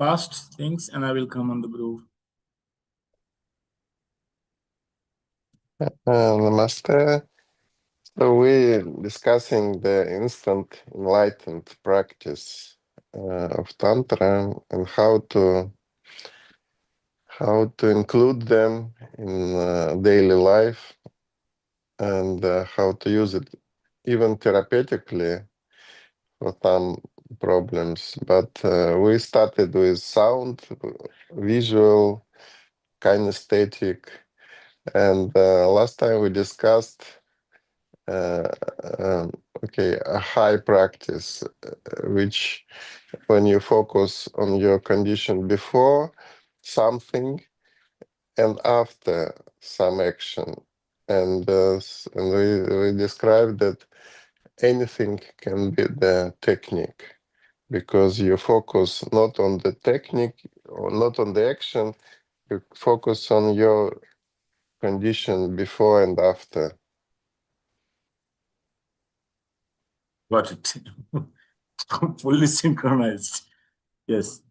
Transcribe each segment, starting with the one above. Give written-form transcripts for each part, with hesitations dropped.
past things and I will come on the groove. Namaste. So we're discussing the instant enlightened practice of Tantra and how to include them in daily life and how to use it even therapeutically for some problems. But we started with sound, visual, kinesthetic, and last time we discussed a high practice, which when you focus on your condition before something and after some action. And we described that anything can be the technique, because you focus not on the technique or not on the action, you focus on your condition before and after. Got it. Fully synchronized. Yes.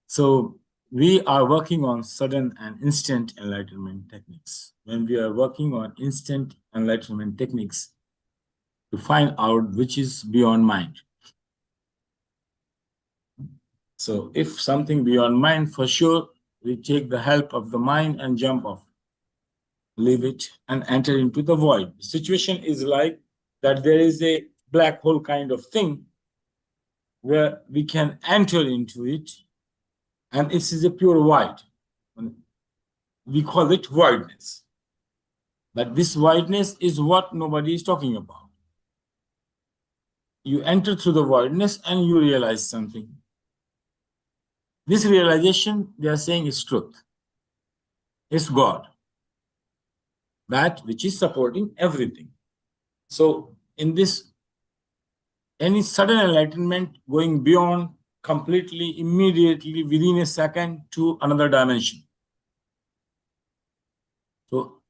So we are working on sudden and instant enlightenment techniques. When we are working on instant enlightenment techniques to find out which is beyond mind. So if something beyond mind, for sure, we take the help of the mind and jump off, leave it and enter into the void. The situation is like that there is a black hole kind of thing where we can enter into it, and it is a pure void. We call it voidness. But this voidness is what nobody is talking about. You enter through the voidness and you realize something. This realization, they are saying, is truth. It's God. That which is supporting everything. So in this, any sudden enlightenment going beyond completely, immediately, within a second to another dimension. So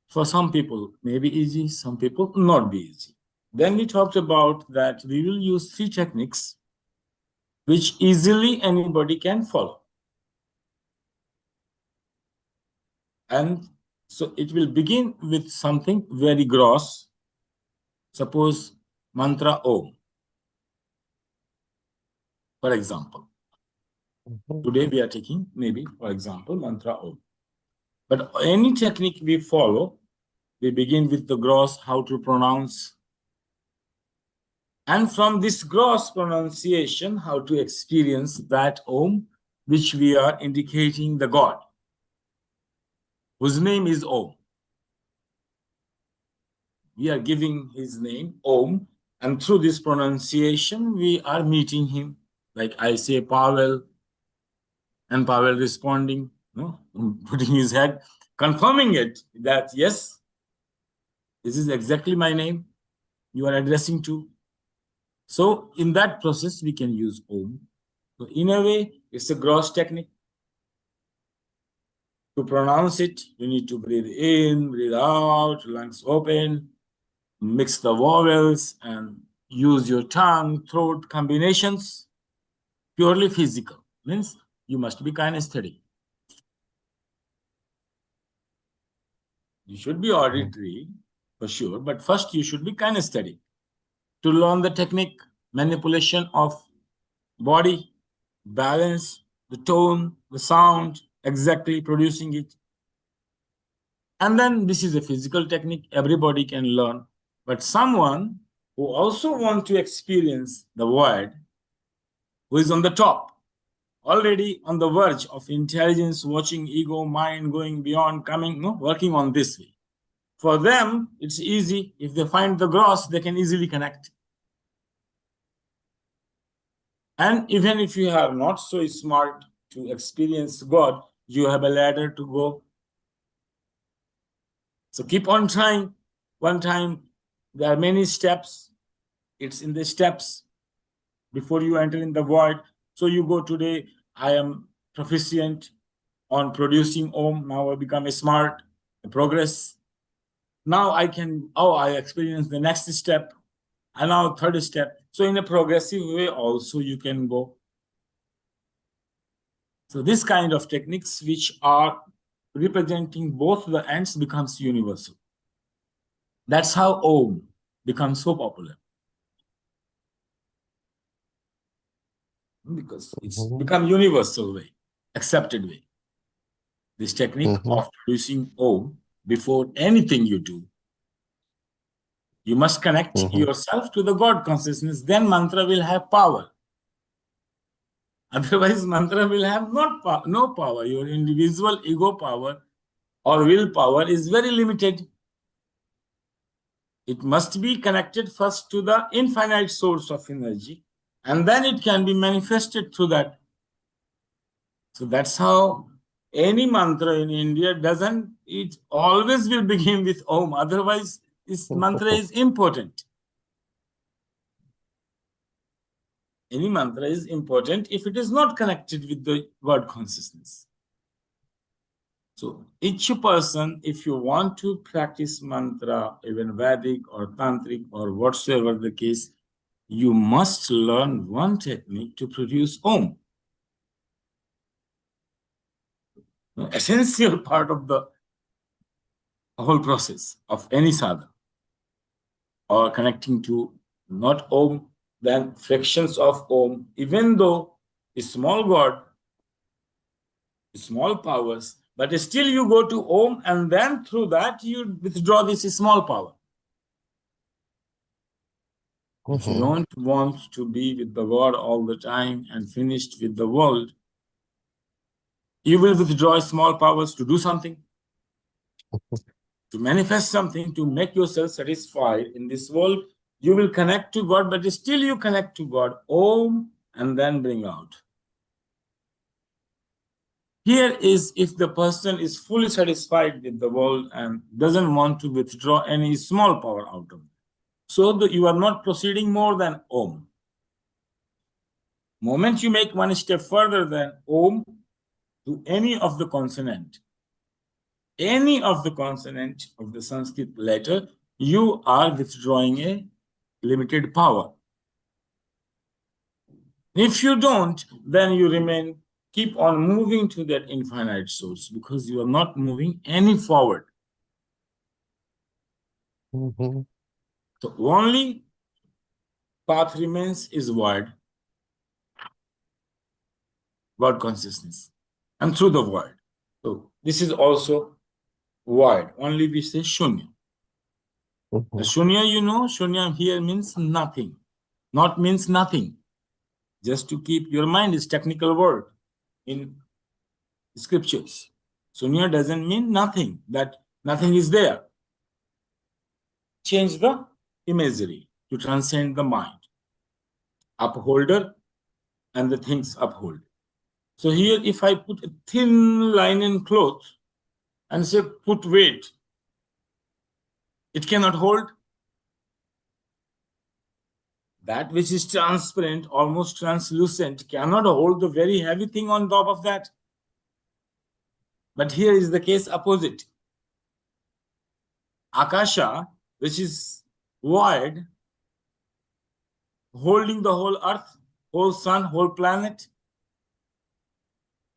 for some people, may be easy, some people not be easy. Then we talked about that we will use 3 techniques which easily anybody can follow. And so it will begin with something very gross. Suppose mantra Om, for example. Today we are taking maybe, for example, mantra Om. But any technique we follow, we begin with the gross, how to pronounce. And from this gross pronunciation, how to experience that Om, which we are indicating the God, whose name is Om. We are giving his name, Om, and through this pronunciation, we are meeting him. Like I say, Pavel, and Pavel responding, putting his head, confirming it, that yes, this is exactly my name you are addressing to. So in that process, we can use Om. So in a way, it's a gross technique. To pronounce it, you need to breathe in, breathe out, lungs open, mix the vowels, and use your tongue, throat combinations. Purely physical. Means you must be kinesthetic. You should be auditory, for sure, but first you should be kinesthetic. To learn the technique, manipulation of body, balance, the tone, the sound, exactly producing it. And then this is a physical technique everybody can learn. But someone who also wants to experience the void, who is on the top, already on the verge of intelligence, watching ego, mind going beyond, coming, working on this way. For them, it's easy. If they find the gross, they can easily connect. And even if you are not so smart to experience God, you have a ladder to go. So keep on trying. One time, there are many steps. It's in the steps before you enter in the void. So you go today, I am proficient on producing Om. Now I become a smart, progress. Now I can, I experience the next step. And now third step. So in a progressive way also you can go. So this kind of techniques which are representing both the ends becomes universal. That's how Om becomes so popular. Because it's Mhm. become universal way, accepted way. This technique Mhm. of producing Om before anything you do, you must connect Mhm. yourself to the God consciousness, then mantra will have power. Otherwise, mantra will have no power. Your individual ego power or willpower is very limited. It must be connected first to the infinite source of energy, and then it can be manifested through that. So that's how any mantra in India doesn't, it always will begin with Om. Otherwise, this mantra is important. Any mantra is important if it is not connected with the word consciousness. So each person, if you want to practice mantra, even Vedic or Tantric or whatsoever the case, you must learn one technique to produce Om. Essential part of the whole process of any sadhana, or connecting to not Om, then fractions of Om, even though a small God, small powers, but still you go to Om and then through that you withdraw this small power. If you Mhm. don't want to be with the God all the time and finished with the world, you will withdraw small powers to do something, to manifest something, to make yourself satisfied in this world. You will connect to God, but still you connect to God, Om, and then bring out. Here is if the person is fully satisfied with the world and doesn't want to withdraw any small power out of it. So you are not proceeding more than Om. Moment you make one step further than Om to any of the consonant of the Sanskrit letter, you are withdrawing a limited power. If you don't, then you remain, keep on moving to that infinite source because you are not moving any forward. Mhm. The only path remains is word consciousness, and through the word. So this is also word. Only we say shunya. The Mhm. shunya, shunya here means nothing. Not means nothing. Just to keep your mind is technical word in scriptures. Shunya doesn't mean nothing, that nothing is there. Change the imagery to transcend the mind. Upholder and the things uphold. So here, if I put a thin linen cloth and say put weight, it cannot hold. That which is transparent, almost translucent, cannot hold the very heavy thing on top of that. But here is the case opposite. Akasha, which is void, holding the whole earth, whole sun, whole planet.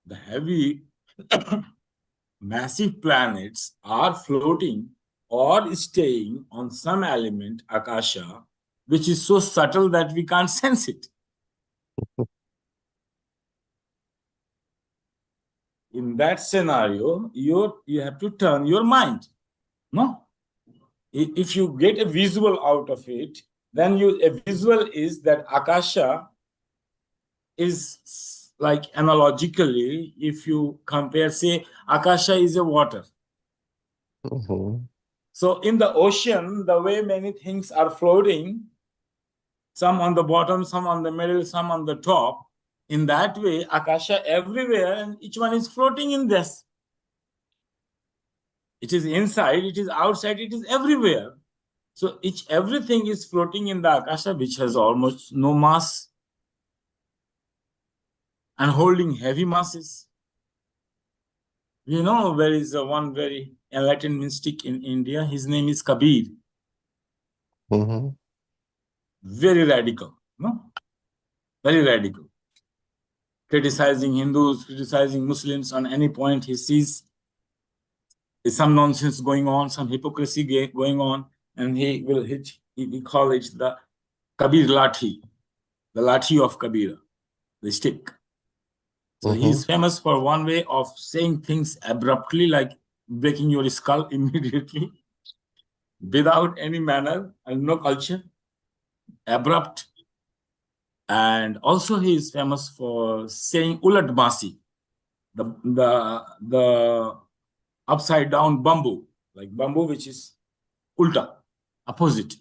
The heavy, massive planets are floating or staying on some element, Akasha, which is so subtle that we can't sense it. In that scenario, you have to turn your mind. No? If you get a visual out of it, then a visual is that Akasha is like analogically, if you compare, say, Akasha is a water. Mhm. So in the ocean, the way many things are floating, some on the bottom, some on the middle, some on the top, in that way, Akasha everywhere, and each one is floating in this. It is inside, it is outside, it is everywhere. So everything is floating in the Akasha, which has almost no mass and holding heavy masses. There is one very enlightened mystic in India. His name is Kabir. Mhm. Very radical, no? Very radical. criticizing Hindus, criticizing Muslims on any point he sees is some nonsense going on, some hypocrisy going on, and he call it the Kabir Lathi, the Lathi of Kabir, the stick. So he's famous for one way of saying things abruptly, like breaking your skull immediately, without any manner and no culture, abrupt. And also he is famous for saying ulat basi, the upside down bamboo, like bamboo which is ulta, opposite,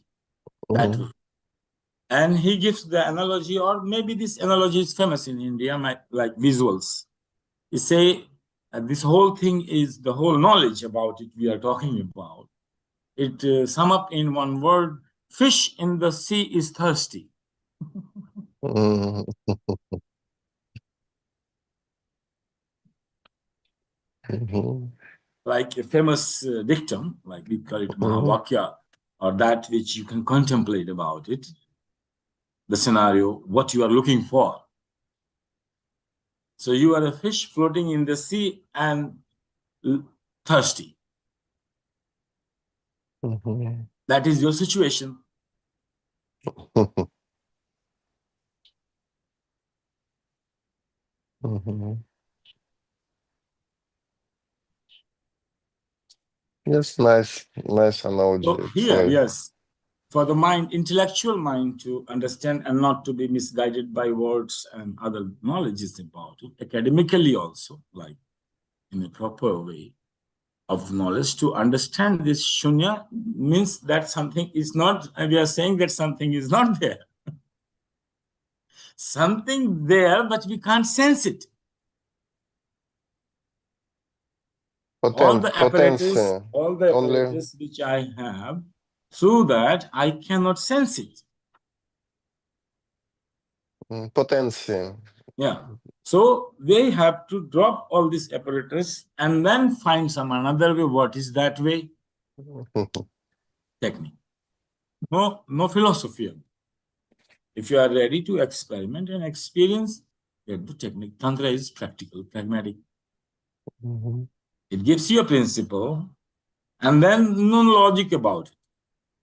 that way. And he gives the analogy, or maybe this analogy is famous in India, like visuals. He say this whole thing is the whole knowledge about it we are talking about. It sum up in one word: fish in the sea is thirsty. Like a famous dictum, like we call it Mahavakya, or that which you can contemplate about it, the scenario, what you are looking for. So you are a fish floating in the sea and thirsty. That is your situation. Yes, nice analogy. So here, yes, for the mind, intellectual mind, to understand and not to be misguided by words and other knowledges about it, academically also, like in a proper way of knowledge, to understand this shunya means that something is not, we are saying that something is not there. Something there, but we can't sense it. All the apparatus which I have, through that I cannot sense it. Potency. Yeah. So they have to drop all this apparatus and then find some another way. What is that way? Technique. No philosophy. If you are ready to experiment and experience, get the technique. Tantra is practical, pragmatic. It gives you a principle and then no logic about it,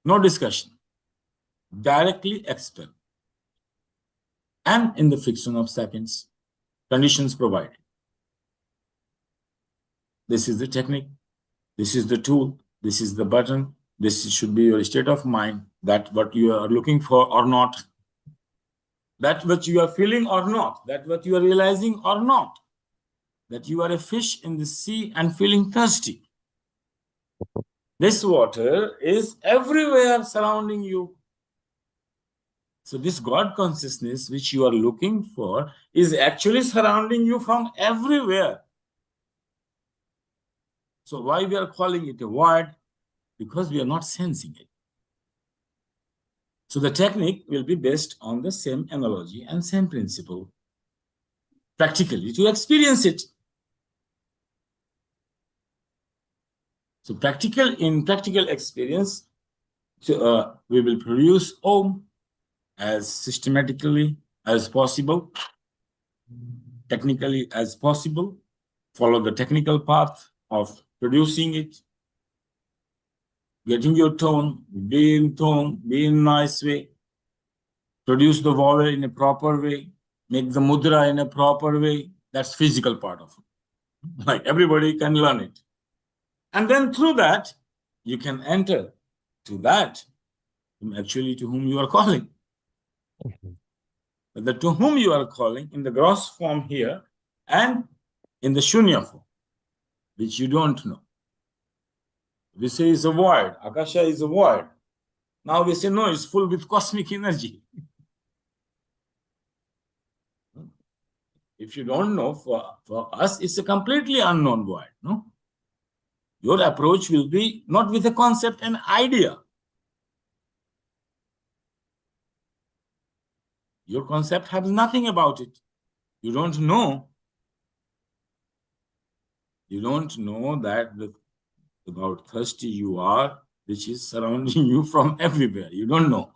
no discussion. Directly expel. And in the fraction of seconds, conditions provided. This is the technique. This is the tool. This is the button. This should be your state of mind, that what you are looking for or not, that what you are feeling or not, that what you are realizing or not, that you are a fish in the sea and feeling thirsty. This water is everywhere surrounding you. So this God consciousness which you are looking for is actually surrounding you from everywhere. So why we are calling it a void? Because we are not sensing it. So the technique will be based on the same analogy and same principle, practically, to experience it. So in practical experience, we will produce Om as systematically as possible, technically as possible, follow the technical path of producing it, getting your tone, be in nice way, produce the vowel in a proper way, make the mudra in a proper way. That's physical part of it. Like everybody can learn it. And then through that, you can enter to that, actually to whom you are calling. But the to whom you are calling in the gross form here and in the shunya form, which you don't know. We say it's a void. Akasha is a void. Now we say, no, it's full with cosmic energy. If you don't know, for us, it's a completely unknown void. No? Your approach will be not with a concept and idea. Your concept has nothing about it. You don't know. You don't know that about thirsty you are, which is surrounding you from everywhere. You don't know.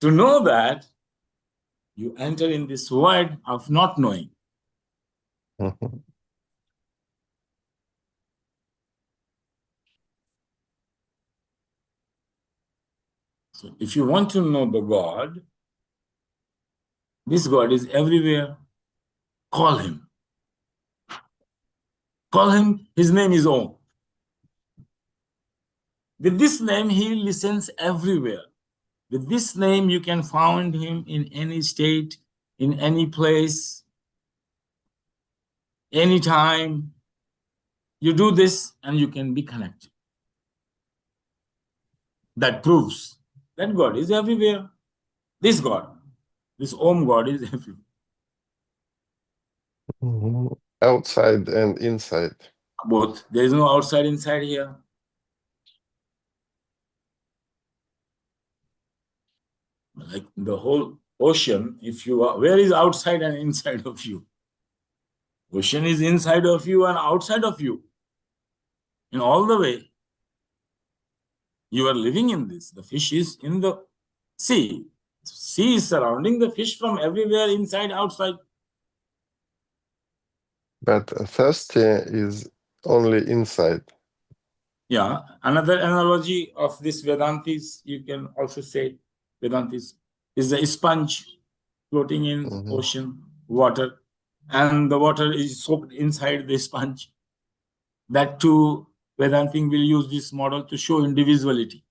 To know that, You enter in this void of not knowing. Mhm. So if you want to know the God, this God is everywhere. Call him. Call him. His name is Om. With this name, he listens everywhere. With this name, you can find him in any state, in any place, anytime. You do this and you can be connected. That proves that God is everywhere. This God, this Om God is everywhere. Mhm. Outside and inside. Both. There is no outside, inside here. Like the whole ocean, if you are, where is outside and inside of you? Ocean is inside of you and outside of you. In all the way, you are living in this. The fish is in the sea. Sea is surrounding the fish from everywhere, inside, outside. But thirsty is only inside. Yeah. Another analogy of this Vedantis, you can also say Vedantis, is a sponge floating in Mhm. ocean, water, and the water is soaked inside the sponge. That too, Vedanting will use this model to show individuality.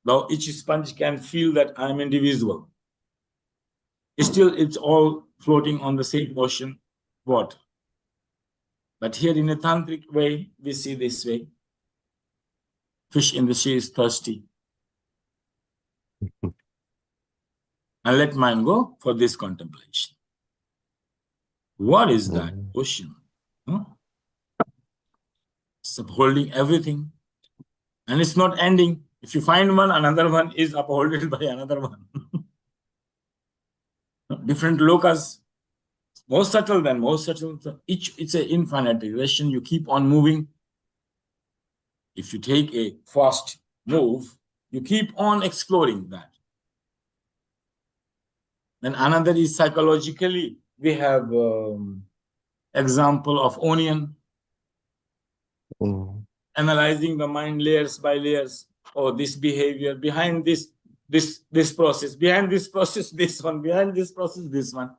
Now each sponge can feel that I am individual. Still, it's all floating on the same ocean, water. But here in a tantric way, we see this way. Fish in the sea is thirsty. And let mind go for this contemplation. What is that Mhm. ocean? Huh? It's upholding everything. And it's not ending. If you find one, another one is upholded by another one. Different lokas, more subtle than more subtle. So each, it's an infinite regression. You keep on moving. If you take a fast move, you keep on exploring that. Then another is psychologically, we have example of onion, Mhm. analyzing the mind layers by layers. Or this behavior behind this process, behind this process, this one, behind this process, this one.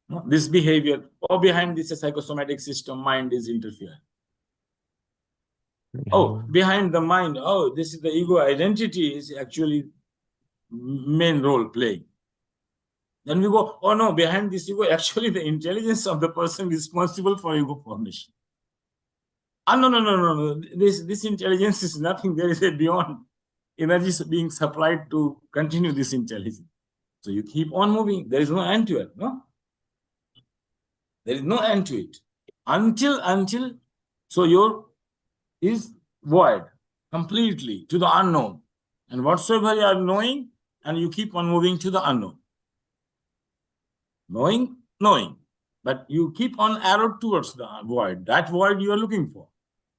No? This behavior, or behind this a psychosomatic system, mind is interfering. Oh, Mhm. behind the mind, oh, this is the ego identity is actually main role playing. Then we go, oh no, behind this ego, actually the intelligence of the person responsible for ego formation. Ah, no, no, no, no, no. This intelligence is nothing. There is a beyond energy being supplied to continue this intelligence. So you keep on moving. There is no end to it. No, there is no end to it until so your is void completely to the unknown, and whatsoever you are knowing, and you keep on moving to the unknown, knowing, but you keep on arrowed towards the void. That void you are looking for.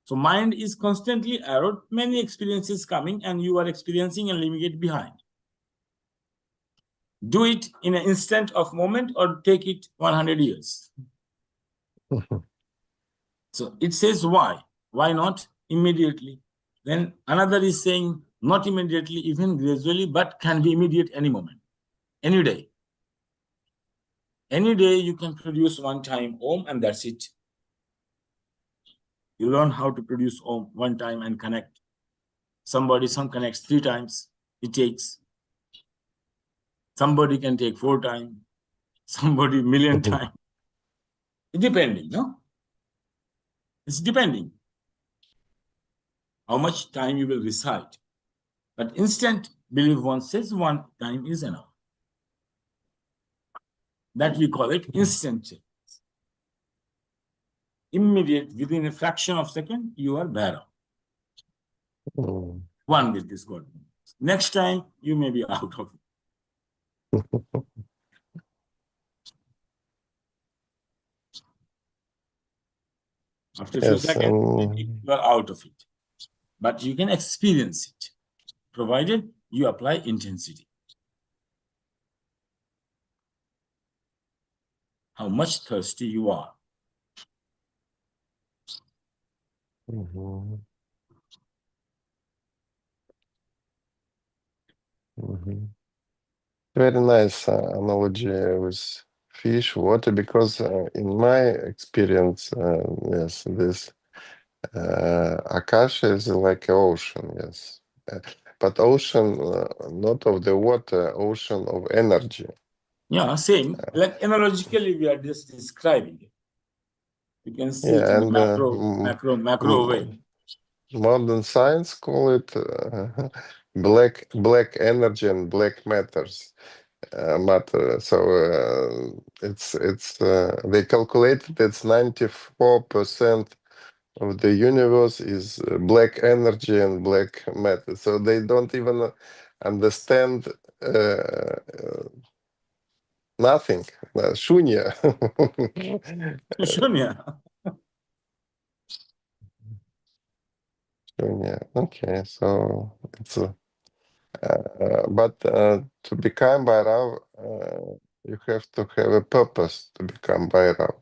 So mind is constantly arrowed, many experiences coming, and you are experiencing and leaving it behind. Do it in an instant of moment or take it 100 years. Mhm. So it says why? Why not immediately? Then another is saying not immediately, even gradually, but can be immediate any moment, any day. Any day you can produce one time Om, and that's it. You learn how to produce Om one time and connect. Some connects 3 times. It takes. Somebody can take 4 times. Somebody million Mhm. times. Depending, no? It's depending how much time you will recite. But instant belief one says one time is enough. That we call it instant change. Immediate, within a fraction of a second, you are there. Mhm. One with this God. Next time, you may be out of it. After a few Yes, seconds, maybe you are out of it. But you can experience it, provided you apply intensity. how much thirsty you are. Mm-hmm. Mm-hmm. Very nice analogy with fish, water, because in my experience, yes, this Akasha is like an ocean, yes. But ocean, not of the water, ocean of energy. Yeah, same. Like analogically, we are just describing it. You can see it Yeah, in a and macro way. modern science call it black energy and black matter. So it's they calculated it's 94% of the universe is black energy and black matter. So they don't even understand nothing. Shunya. Shunya. Shunya. Okay, so it's but to become Bhairav, you have to have a purpose to become Bhairav.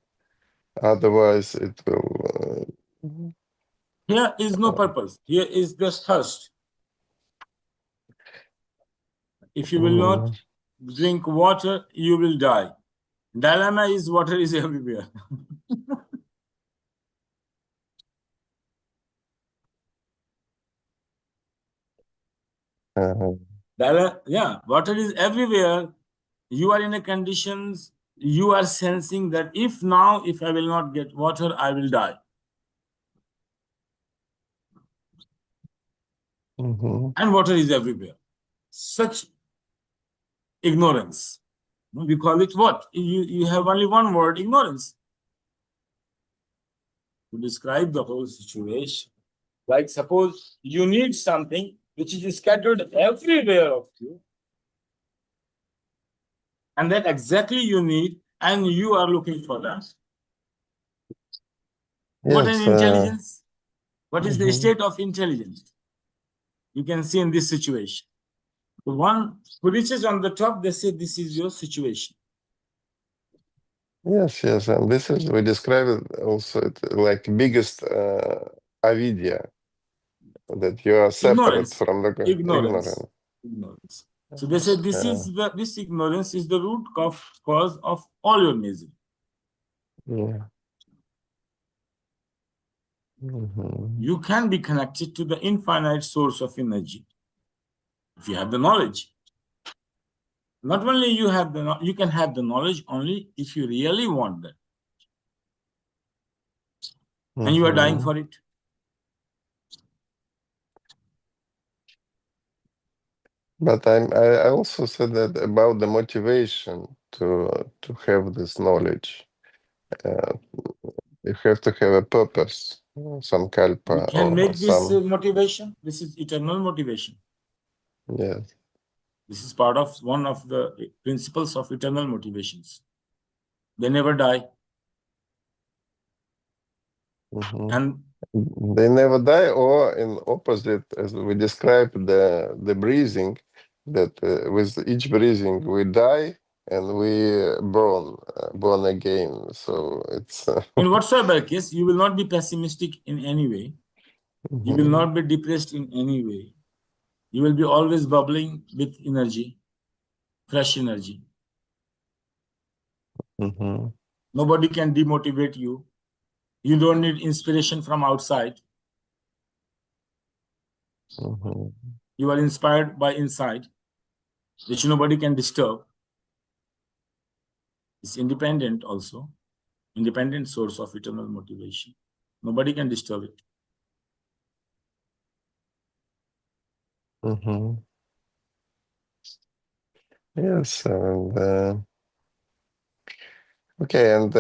Otherwise, it will. Here is no purpose. Here is just thirst. If you will not drink water, you will die. Dilemma is water is everywhere. Yeah, water is everywhere. You are in a conditions, you are sensing that if I will not get water, I will die. And water is everywhere. Such ignorance. We call it what? You have only one word, ignorance, to describe the whole situation. Like suppose you need something which is scattered everywhere of you, and that exactly you need, and you are looking for that. What an Yes. intelligence! What is the state of intelligence? You can see in this situation. The one who reaches on the top, they say this is your situation. Yes, and this is we describe it also like biggest avidya, that you are separate Ignorance. from the Ignorance. ignorant. Ignorance. So they say this ignorance is the root cause of all your misery. Yeah. You can be connected to the infinite source of energy if you have the knowledge. Not only you can have the knowledge only if you really want that, and you are dying for it. But I also said that about the motivation to have this knowledge. You have to have a purpose, some You kalpa can or make this some. motivation. This is eternal motivation. Yes. This is part of one of the principles of eternal motivations. They never die. And they never die, or in opposite, as we described the breathing, that with each breathing we die and we born again. So it's in whatsoever case, you will not be pessimistic in any way. You will not be depressed in any way. You will be always bubbling with energy, fresh energy. Nobody can demotivate you. You don't need inspiration from outside. You are inspired by inside, which nobody can disturb. It's independent also, independent source of eternal motivation. Nobody can disturb it. Yes, and okay, and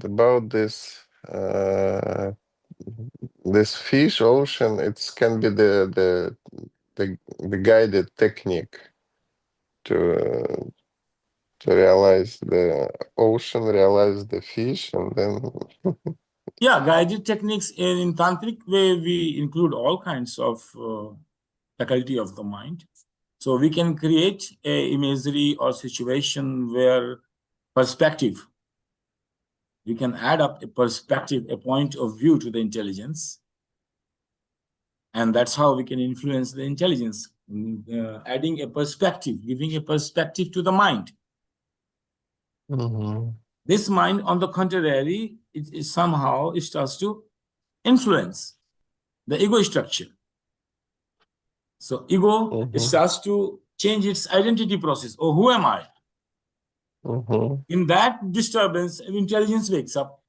about this fish ocean, it can be the guided technique to realize the ocean, realize the fish, and then Yeah, guided techniques in tantric way, we include all kinds of faculty of the mind. So we can create a imagery or situation where perspective. We can add up a perspective, a point of view to the intelligence. And that's how we can influence the intelligence, adding a perspective, giving a perspective to the mind. This mind, on the contrary, it somehow it starts to influence the ego structure. So ego it starts to change its identity process. Oh, who am I? In that disturbance, intelligence wakes up.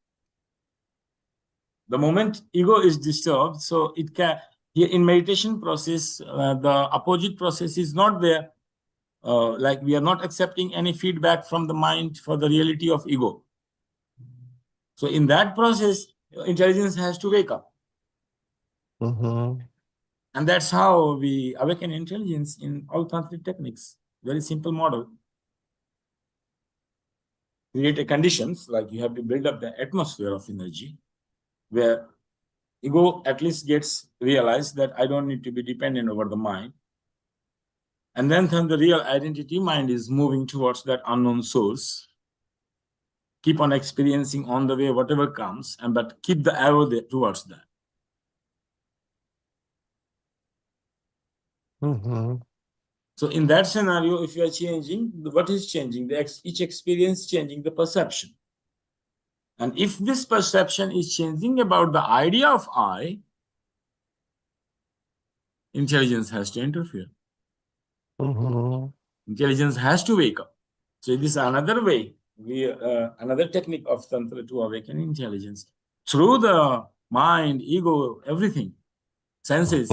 The moment ego is disturbed, so it can, here in meditation process, the opposite process is not there. Like we are not accepting any feedback from the mind for the reality of ego. So in that process, intelligence has to wake up. And that's how we awaken intelligence in all tantric techniques. Very simple model. Create a conditions, like you have to build up the atmosphere of energy, where ego at least gets realized that I don't need to be dependent over the mind. And then the real identity mind is moving towards that unknown source. Keep on experiencing on the way whatever comes, and but keep the arrow there towards that. So in that scenario, if you are changing, what is changing? Each experience changing the perception. And if this perception is changing about the idea of I, intelligence has to interfere. Intelligence has to wake up. So this is another way, another technique of Tantra to awaken intelligence. Through the mind, ego, everything, senses.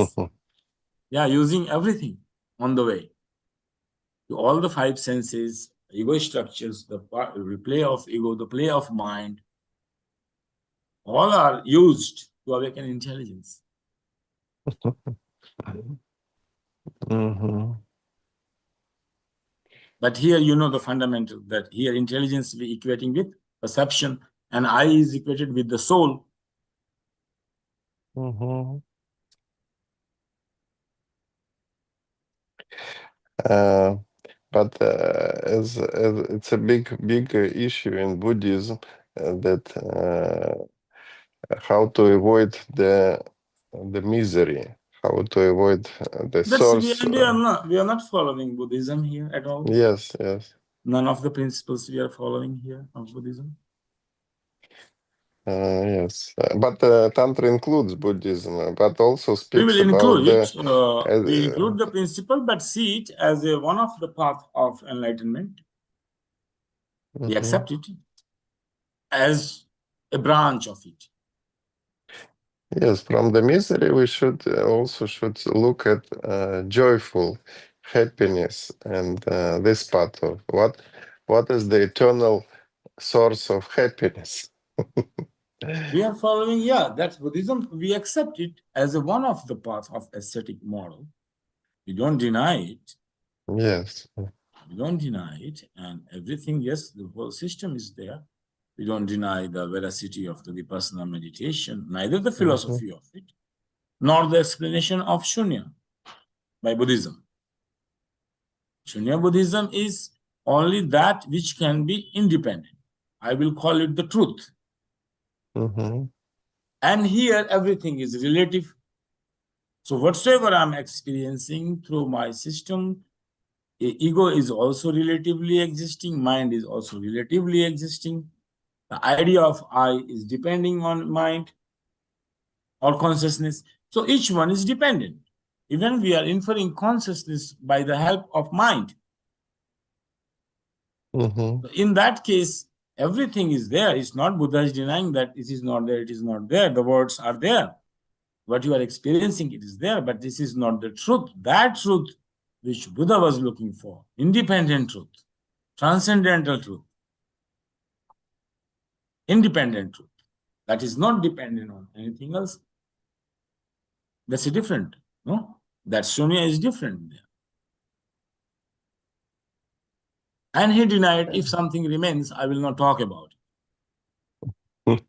Yeah, using everything on the way. To all the five senses, ego structures, the play of ego, the play of mind, all are used to awaken intelligence. But here, you know the fundamental, that here intelligence we equating with perception, and I is equated with the soul. But as it's a big issue in Buddhism, that how to avoid the misery, how to avoid the source. We are not following Buddhism here at all. Yes. None of the principles we are following here of Buddhism. Yes, but Tantra includes Buddhism, but also speaks we will about include it. We include the principle, but see it as one of the path of enlightenment. We accept it as a branch of it. Yes, from the misery we should look at joyful happiness, and this part of what is the eternal source of happiness. We are following, that's Buddhism. We accept it as one of the paths of ascetic model. We don't deny it. Yes. We don't deny it, and everything, yes, the whole system is there. We don't deny the veracity of the vipassana meditation, neither the philosophy of it, nor the explanation of Shunya by Buddhism. Shunya Buddhism is only that which can be independent. I will call it the truth. And here everything is relative. So whatsoever I'm experiencing through my system, ego is also relatively existing, mind is also relatively existing. The idea of I is depending on mind or consciousness. So each one is dependent. Even we are inferring consciousness by the help of mind. In that case, everything is there. It's not Buddha is denying that it is not there, it is not there. The words are there. What you are experiencing, it is there, but this is not the truth. That truth which Buddha was looking for, independent truth, transcendental truth, independent truth, that is not dependent on anything else. That's different, no? That Shunya is different there. And he denied, if something remains, I will not talk about it.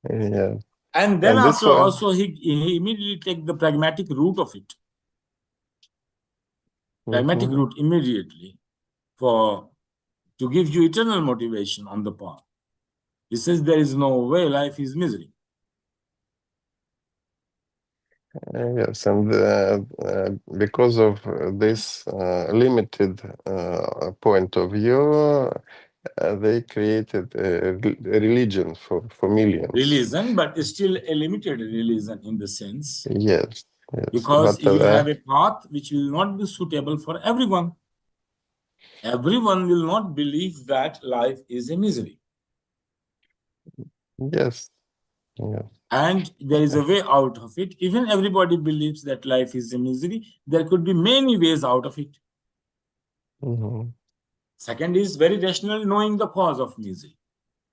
Yeah. And then after also, he immediately take the pragmatic root of it. Pragmatic root immediately for to give you eternal motivation on the path. He says there is no way life is misery. Yes, and because of this limited point of view, they created a religion for millions. Religion, but still a limited religion in the sense. Yes, yes. Because But you have a path which will not be suitable for everyone. Everyone will not believe that life is a misery. yes. Yeah. And there is a way out of it. Even everybody believes that life is a misery. There could be many ways out of it. Mm-hmm. Second is very rational, knowing the cause of misery.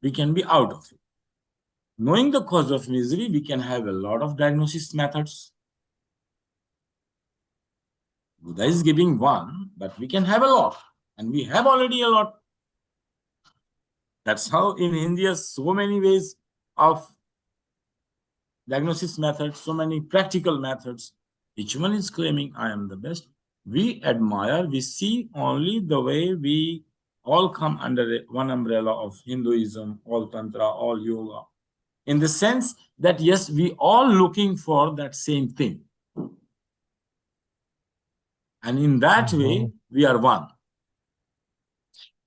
We can be out of it. Knowing the cause of misery, we can have a lot of diagnosis methods. Buddha is giving one, but we can have a lot. And we have already a lot. That's how in India, so many ways of diagnosis methods, so many practical methods. Each one is claiming, I am the best. We admire, we see only the way we all come under one umbrella of Hinduism, all Tantra, all Yoga. In the sense that, yes, we all looking for that same thing. And in that way, we are one.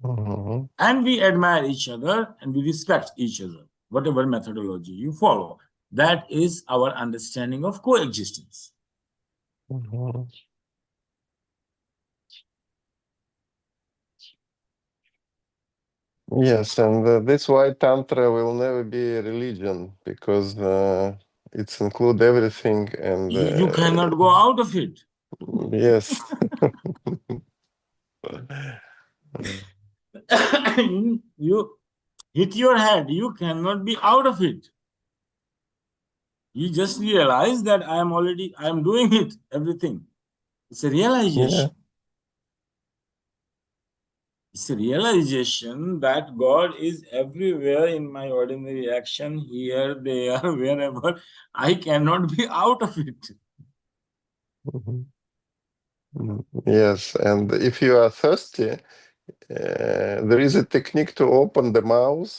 Mm-hmm. And we admire each other and we respect each other, whatever methodology you follow. That is our understanding of coexistence. Mm-hmm. Yes, and that's why Tantra will never be a religion, because it's include everything, and You cannot go out of it. yes. You hit your head, you cannot be out of it. You just realize that I am doing it, everything. It's a realization. Yeah. It's a realization that God is everywhere in my ordinary action, here, there, wherever. I cannot be out of it. Mhm. Yes, and if you are thirsty, there is a technique to open the mouth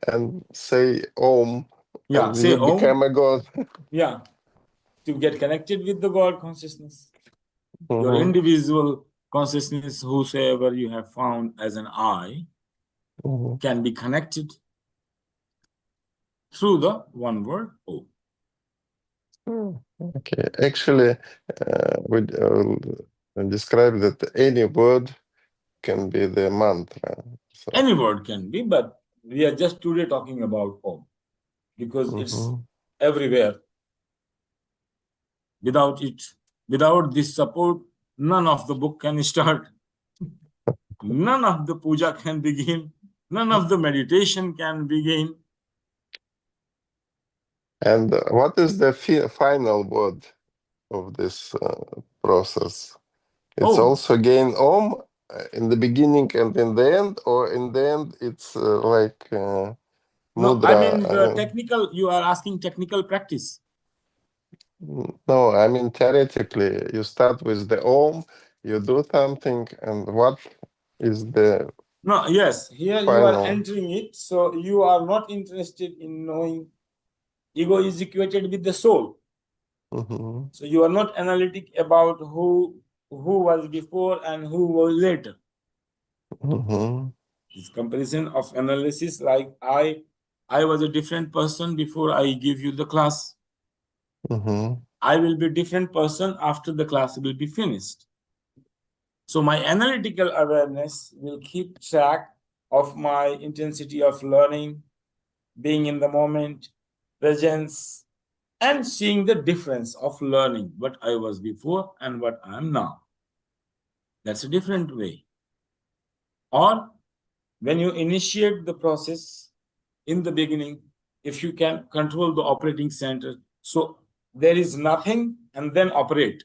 and say Om, Yeah, and say you Om. become a god. Yeah, to get connected with the God consciousness. Your Mhm. individual consciousness, whosoever you have found as an I, Mhm. can be connected through the one word Om. Okay, actually, we describe that any word can be the mantra. So, Any word can be, but we are just today talking about Om because it's mhm. everywhere. Without it, without this support, none of the book can start. None of the puja can begin. None of the meditation can begin. And what is the final word of this process? It's Oh, also again Om in the beginning and in the end, or in the end it's like no, I mudra. mean I the mean, technical, you are asking technical practice. no, I mean theoretically, you start with the Om, you do something, and what is the No, yes, here you are final? entering it. So you are not interested in knowing. Ego is equated with the soul. Mhm. So you are not analytic about who was before and who was later. Mhm. This comparison of analysis, like I was a different person before I give you the class. Mhm. I will be a different person after the class will be finished. So my analytical awareness will keep track of my intensity of learning, being in the moment, presence, and seeing the difference of learning what I was before and what I am now. That's a different way. Or when you initiate the process in the beginning, if you can control the operating center, so there is nothing and then operate.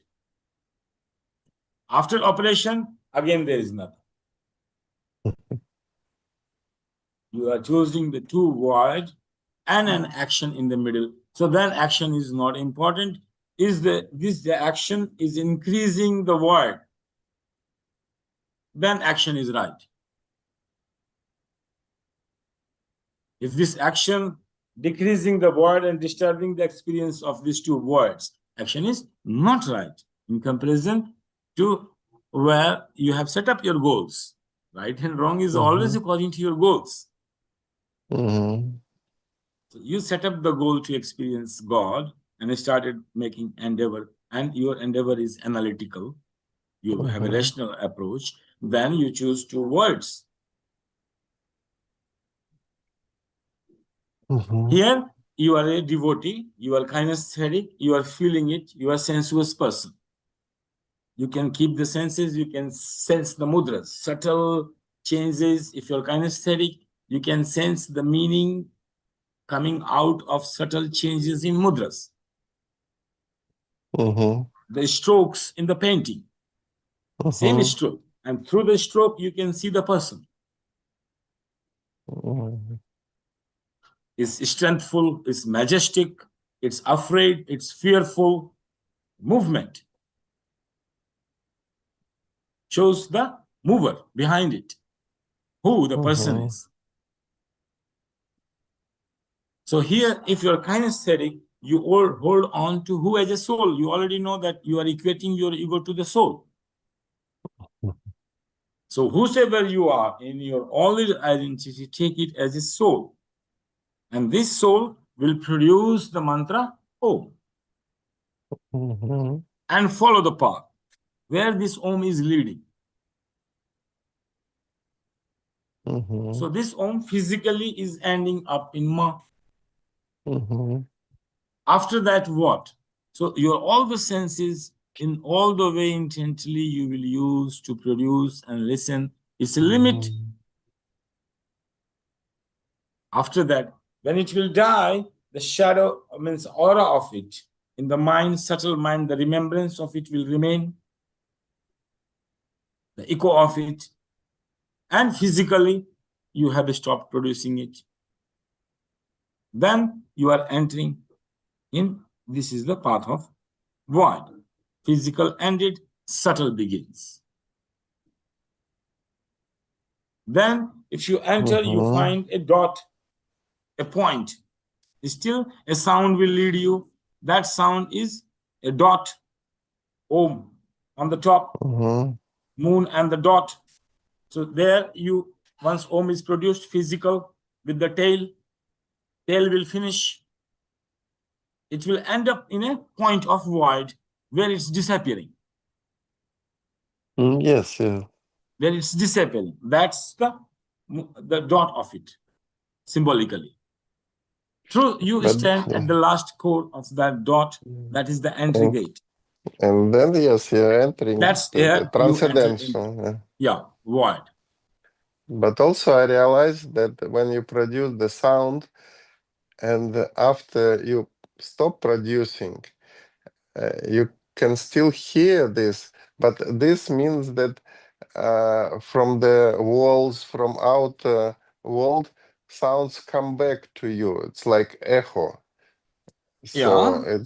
After operation, again there is nothing. You are choosing the two void and an action in the middle. So then action is not important. Is the action is increasing the void, then action is right. If this action decreasing the word and disturbing the experience of these two words, action is not right in comparison to where you have set up your goals. Right and wrong is always according to your goals. So you set up the goal to experience God and started making endeavor, and your endeavor is analytical. You have a rational approach. Then you choose two words. Here, you are a devotee, you are kinesthetic, you are feeling it, you are a sensuous person. You can keep the senses, you can sense the mudras, subtle changes. If you're kinesthetic, you can sense the meaning coming out of subtle changes in mudras. The strokes in the painting, same stroke. And through the stroke, you can see the person. It's strengthful, it's majestic, it's afraid, it's fearful. Movement shows the mover behind it, who the person is. So here, if you're kinesthetic, you all hold on to who as a soul. You already know that you are equating your ego to the soul. So whosoever you are in your only identity, take it as a soul. And this soul will produce the mantra Om. And follow the path where this Om is leading. So this Om physically is ending up in Ma. After that, what? So your all the senses in all the way intently you will use to produce and listen. It's a limit. After that, when it will die, the shadow means aura of it in the mind, subtle mind, the remembrance of it will remain, the echo of it, and physically you have stopped producing it. Then you are entering in, this is the path of void. Physical ended, subtle begins. Then if you enter, you find a dot, a point. Still a sound will lead you. That sound is a dot, Om, on the top, moon and the dot. So there you, once Om is produced, physical with the tail will finish. It will end up in a point of void where it's disappearing. Yes, yeah. Where it's disappearing. That's the dot of it, symbolically. True, you stand at the last core of that dot. That is the entry gate. And then, yes, you're entering That's the transcendental. Yeah, void. But also I realized that when you produce the sound and after you stop producing, you can still hear this, but this means that from the walls, from outer world, sounds come back to you. It's like echo. So Yeah.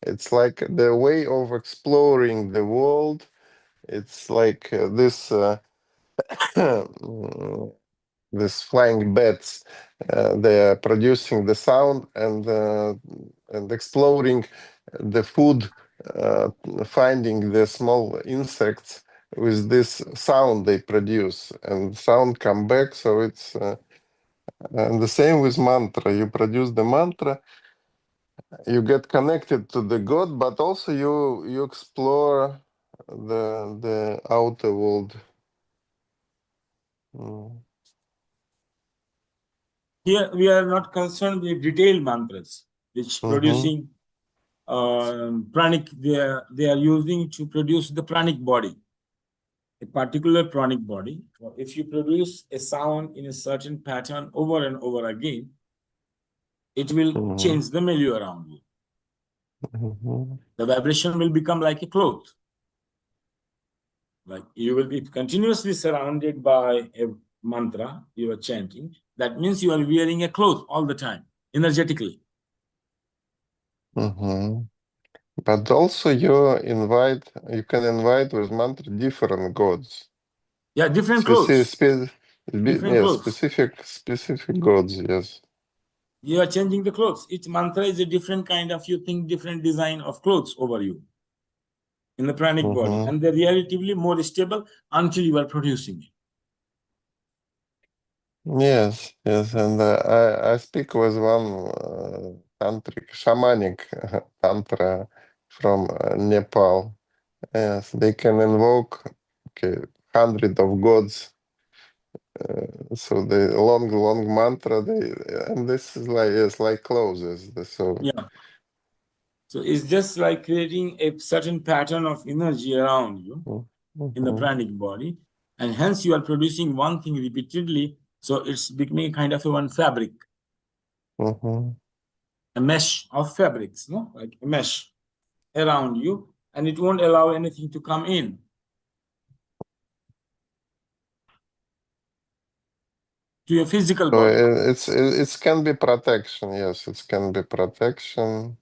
it's like the way of exploring the world. It's like this these flying bats. They are producing the sound and exploring the food, finding the small insects with this sound they produce, and sound come back. So it's and the same with mantra. You produce the mantra, you get connected to the God, but also you explore the outer world. Here we are not concerned with detailed mantras, which producing pranic, they are using to produce the pranic body, a particular pranic body. If you produce a sound in a certain pattern over and over again, it will change the milieu around you. The vibration will become like a cloth. Like you will be continuously surrounded by a mantra you are chanting. That means you are wearing a cloth all the time, energetically. But also you can invite with mantra different gods. Yeah, different clothes. Different Yes, clothes. specific gods, yes. You are changing the clothes. Each mantra is a different kind of, you think, different design of clothes over you in the pranic body. And they're relatively more stable until you are producing it. Yes, yes, and I speak with one tantric, shamanic tantra from Nepal. Yes, they can invoke hundred of gods. So the long mantra, and this is like it's like closes. So Yeah. So it's just like creating a certain pattern of energy around you in the pranic body, and hence you are producing one thing repeatedly. So it's becoming kind of a one fabric, a mesh of fabrics, no, like a mesh around you, and it won't allow anything to come in. To your physical So body. it can be protection. Yes, it can be protection,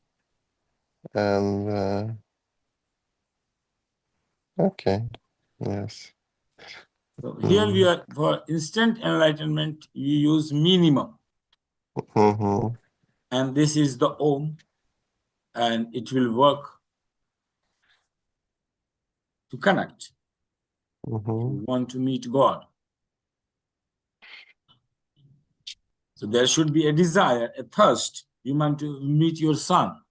and okay, yes. So here we are, for instant enlightenment, we use minimum. And this is the Om, and it will work to connect. You want to meet God. So there should be a desire, a thirst. You want to meet your son.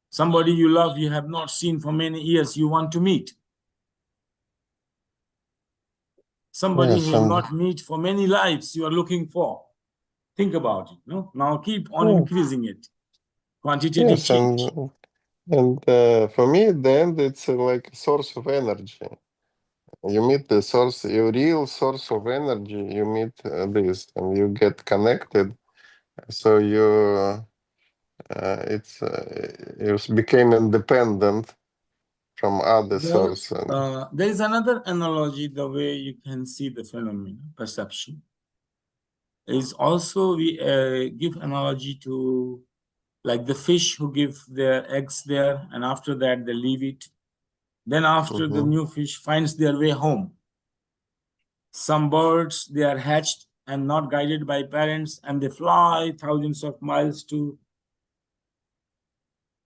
Somebody you love, you have not seen for many years, you want to meet. Somebody Yes, you have and not met for many lives, you are looking for. Think about it. No? Now keep on increasing it. Quantitative yes, change. and for me, at the end, it's like a source of energy. You meet the source, your real source of energy. You meet this, and you get connected. So you became independent from other Well, source. there is another analogy, the way you can see the phenomenon, perception. Is also, we give analogy to like the fish who give their eggs there, and after that they leave it. Then after the new fish finds their way home. Some birds, they are hatched and not guided by parents, and they fly thousands of miles to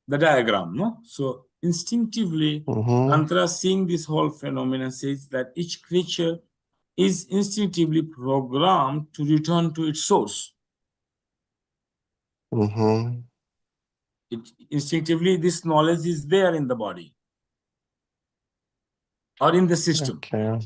the diagram. No, so instinctively, Tantra, seeing this whole phenomenon, says that each creature is instinctively programmed to return to its source. Instinctively, this knowledge is there in the body or in the system. Okay.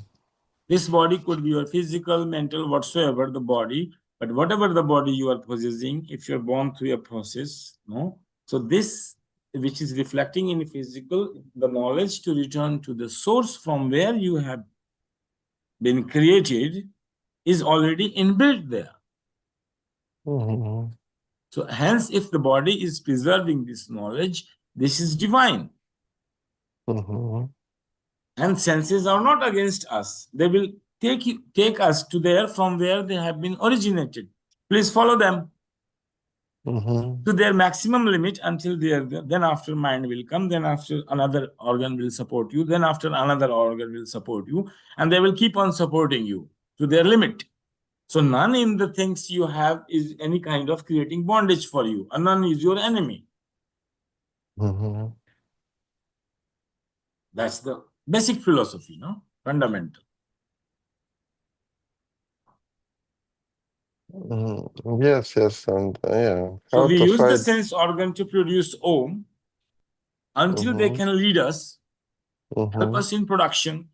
This body could be your physical, mental, whatsoever the body, but whatever the body you are possessing, if you're born through a process, no. So this, which is reflecting in physical, the knowledge to return to the source from where you have been created, is already inbuilt there. So hence, if the body is preserving this knowledge, this is divine. And senses are not against us. They will take us to there from where they have been originated. Please follow them to their maximum limit until they are there. Then after mind will come, then after another organ will support you, then after another organ will support you, and they will keep on supporting you to their limit. So none in the things you have is any kind of creating bondage for you, and none is your enemy. That's the basic philosophy, no? Fundamental. Yes, yes, and yeah. So How we to use the fight? sense organ to produce Om until they can lead us, help us in production,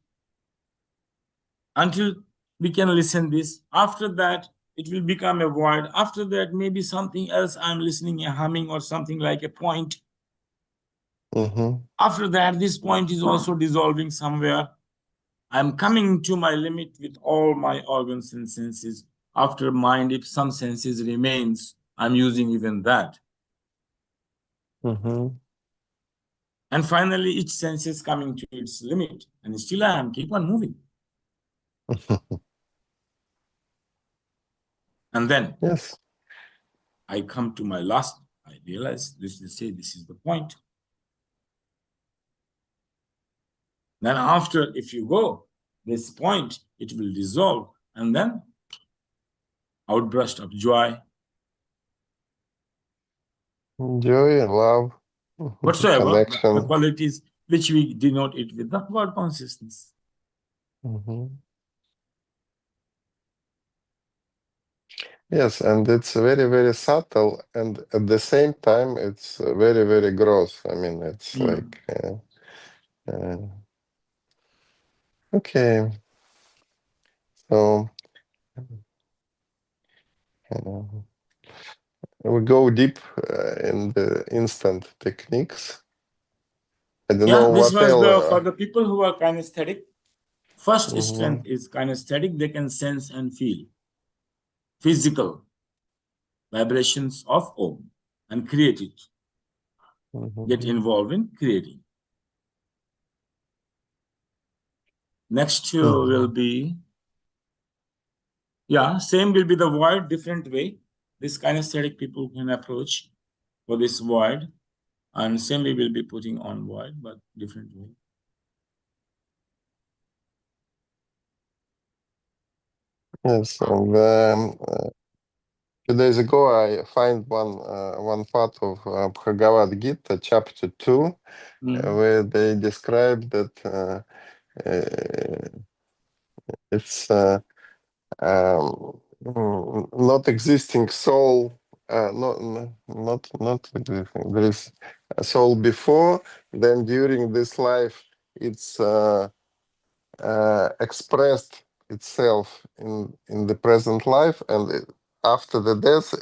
until we can listen this. After that, it will become a void. After that, maybe something else I'm listening, a humming or something like a point. After that, this point is also dissolving somewhere. I'm coming to my limit with all my organs and senses. After mind, if some senses remains, I'm using even that. And finally, each sense is coming to its limit. And still I am keep on moving. And then Yes. I come to my last, I realize this is the point. Then after, if you go this point, it will dissolve. and then outburst of joy, Joy, love, whatsoever the connection. qualities which we denote it with the word consciousness. Yes, and it's very, very subtle, and at the same time, it's very, very gross. I mean, it's like, okay. So we go deep in the instant techniques. I don't know This what was else. for the people who are kinesthetic. First Mhm. strength is kinesthetic. They can sense and feel physical vibrations of Om and create it. Get involved in creating. Next will be, same will be the void, different way. This kinesthetic people can approach for this void, and same we will be putting on void, but different way. Yes, and 2 days ago I find one part of Bhagavad Gita, chapter 2, where they describe that it's not existing soul, not existing. There is a soul before, then during this life, it's expressed itself in the present life, and after the death,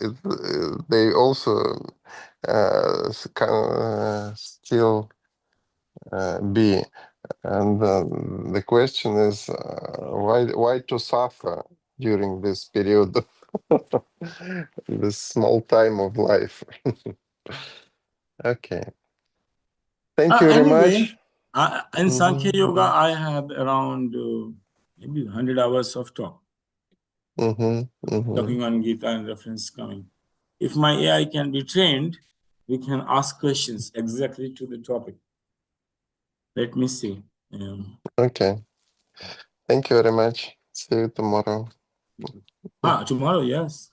they also can still be. And the question is, why to suffer during this period, this small time of life? Okay. Thank you very much. In Sankhya Yoga, I have around maybe 100 hours of talk. Talking on Gita and reference coming. If my AI can be trained, we can ask questions exactly to the topic. Let me see. Okay. Thank you very much. See you tomorrow. Tomorrow, yes.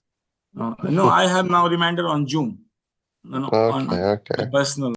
No, I have now reminder on Zoom. On Okay. my personal